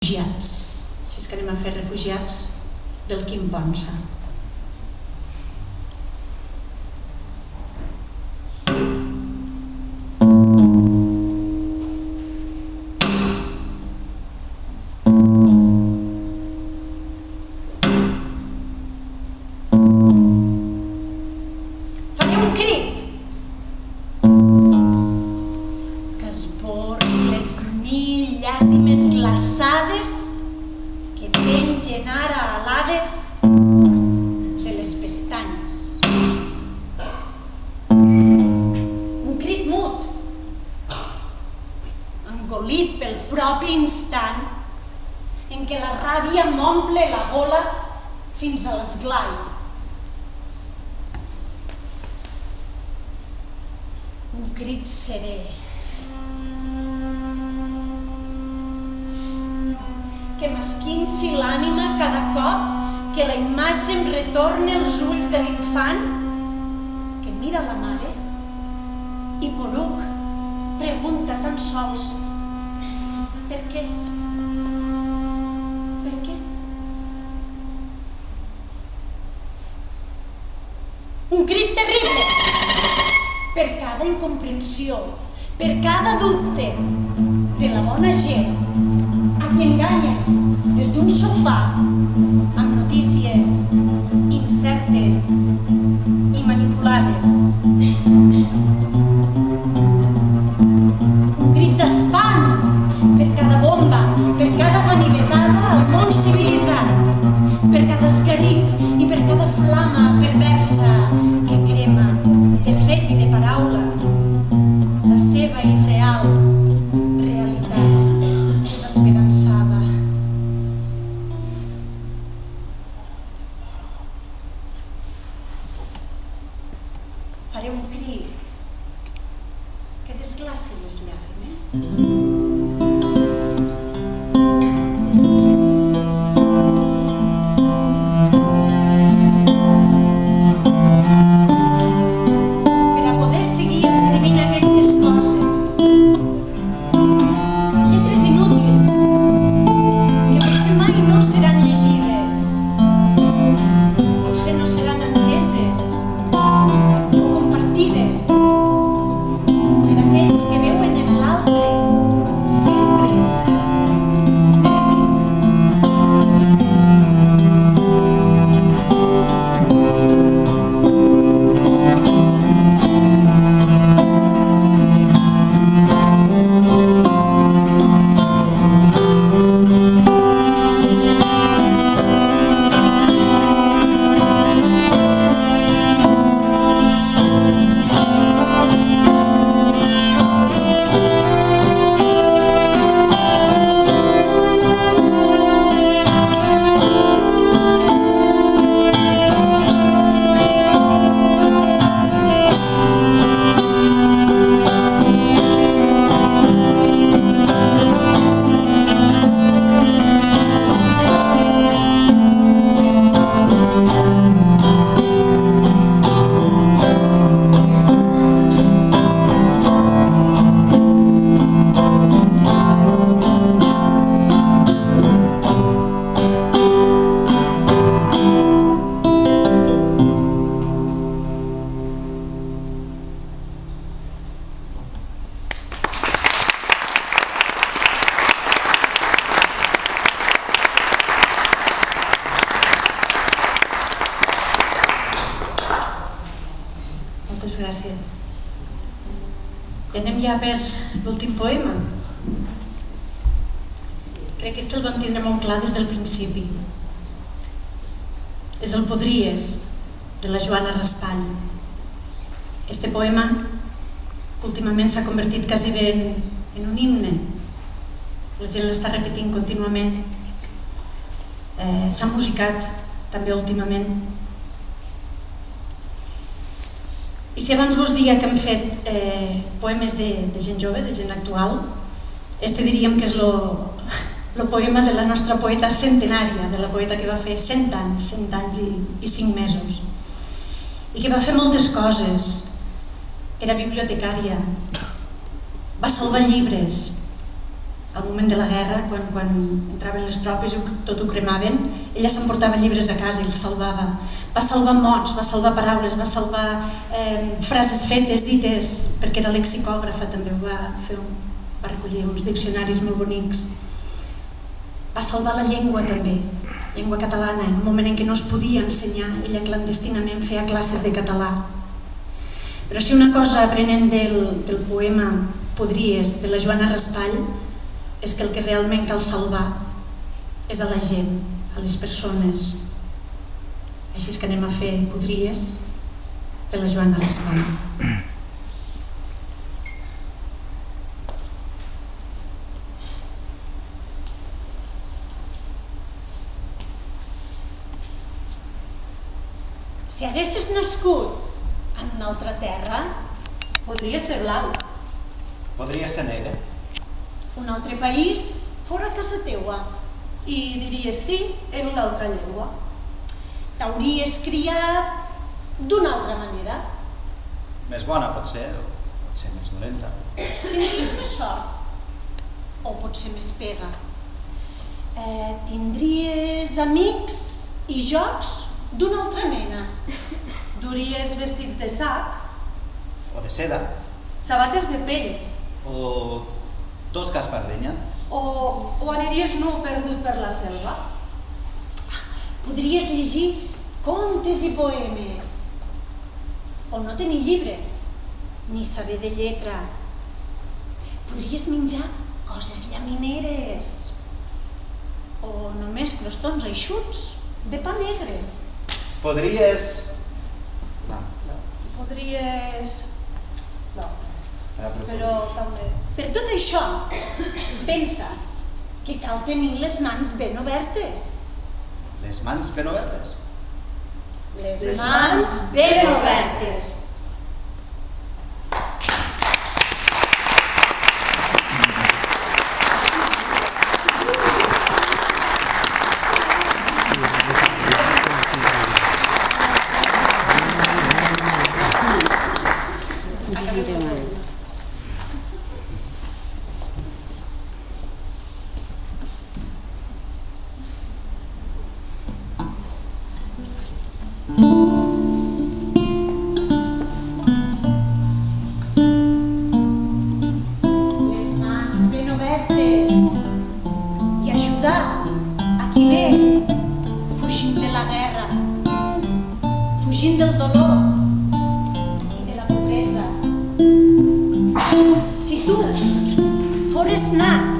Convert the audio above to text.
refugiats. Així és que anem a fer refugiats del Quim Ponsa. Faré un crit que esborri les 1000 llàgrimes glaçades que pengen ara alades de les pestanyes. Un crit mut, engolit pel propi instant en què la ràbia m'omple la gola fins a l'esglai. Un crit serè, que m'esquinci l'ànima cada cop que la imatge em retorna els ulls de l'infant que mira la mare i poruc pregunta tan sols per què? Per què? Un crit terrible per cada incomprensió, per cada dubte de la bona gent a qui enganyen des d'un sofà amb notícies incertes i manipulades. Un crit d'espant per cada bomba, per cada ganivetada al món civilitzat, per cada escarip i per cada flama perversa que crema de fet i de paraula la seva irreal realitat desesperançada. Faré un crit que desglaci les llàgrimes. Moltes gràcies. I anem ja per l'últim poema. Crec que este el vam tindre molt clar des del principi. És el Podries, de la Joana Raspall. Este poema, que últimament s'ha convertit quasi bé en un himne. La gent l'està repetint contínuament. S'ha musicat també últimament. I si abans vos diria que hem fet poemes de gent jove, de gent actual, este diríem que és el poema de la nostra poeta centenària, de la poeta que va fer 100 anys i 5 mesos, i que va fer moltes coses. Era bibliotecària, va salvar llibres, al moment de la guerra, quan entraven les tropes i tot ho cremaven, ella s'emportava llibres a casa i els salvava. Va salvar mots, va salvar paraules, va salvar frases fetes, dites, perquè era lexicògrafa també, va recollir uns diccionaris molt bonics. Va salvar la llengua també, llengua catalana, en un moment en què no es podia ensenyar, ella clandestinament feia classes de català. Però si una cosa aprenent del poema Podries, de la Joana Raspall, és que el que realment cal salvar és a la gent, a les persones. Així és que anem a fer Podries, de la Joana Raspall. Si haguessis nascut en una altra terra, podries ser blanc. Podria ser negre. Un altre país fora casa teua. I diries sí en una altra llengua. T'hauries criat d'una altra manera. Més bona potser, o potser més dolenta. Tindries més sort, o potser més pega. Tindries amics i jocs d'una altra mena. Duries vestits de sac, O de seda, sabates de pell, o dos gaspardenya. o aniries nu perdut per la selva. Podries llegir contes i poemes, o no tenir llibres, ni saber de lletra. Podries menjar coses llamineres, o només crostons eixuts de pa negre. Podries... Podries... No, però també... Per tot això, pensa que cal tenir les mans ben obertes. Les mans ben obertes. Les mans ben obertes. Fugint del dolor i de la pobresa. Si tu fores nat